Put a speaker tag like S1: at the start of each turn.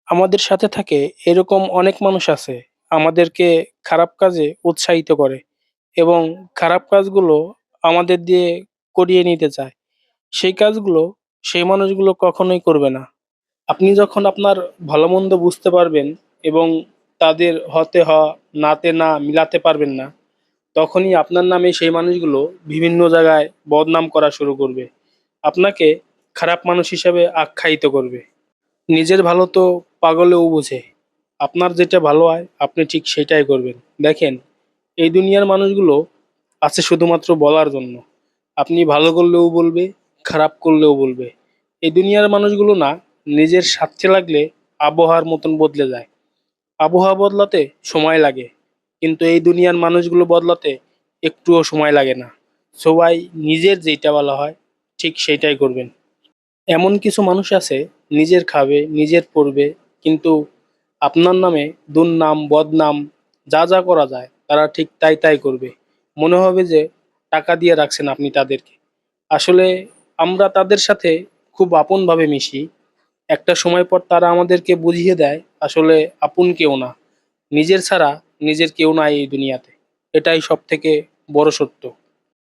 S1: আমাদের সাথে থাকে এরকম অনেক মানুষ আছে আমাদেরকে খারাপ কাজে উৎসাহিত করে এবং খারাপ কাজগুলো আমাদের দিয়ে করিয়ে নিতে চায়। সেই কাজগুলো সেই মানুষগুলো কখনোই করবে না। আপনি যখন আপনার ভালো মন্দ বুঝতে পারবেন এবং তাদের হতে নাতে না মিলাতে পারবেন না, তখনই আপনার নামে সেই মানুষগুলো বিভিন্ন জায়গায় বদনাম করা শুরু করবে, আপনাকে খারাপ মানুষ হিসাবে আখ্যায়িত করবে। নিজের ভালো তো পাগলেও বোঝে। আপনার যেটা ভালো হয় আপনি ঠিক সেটাই করবেন। দেখেন, এই দুনিয়ার মানুষগুলো আছে শুধুমাত্র বলার জন্য। আপনি ভালো করলেও বলবে, খারাপ করলেও বলবে। এই দুনিয়ার মানুষগুলো না, নিজের স্বার্থে লাগলে আবহাওয়ার মতন বদলে যায়। আবহাওয়া বদলাতে সময় লাগে, কিন্তু এই দুনিয়ার মানুষগুলো বদলাতে একটুও সময় লাগে না। সবাই নিজের যেটা বলা হয় ঠিক সেইটাই করবেন। এমন কিছু মানুষ আছে, নিজের খাবে, নিজের পড়বে, কিন্তু আপনার নামে দুর্নাম, বদনাম যা, যা করা যায় তারা ঠিক তাই, তাই করবে। মনে হবে যে টাকা দিয়ে রাখছেন আপনি তাদেরকে। আসলে আমরা তাদের সাথে খুব আপনভাবে মিশি। একটা সময় পর তারা আমাদেরকে বুঝিয়ে দেয় আসলে আপন কেউ না। নিজের ছাড়া নিজের কেউ নাই এই দুনিয়াতে। এটাই সবথেকে বড় সত্য।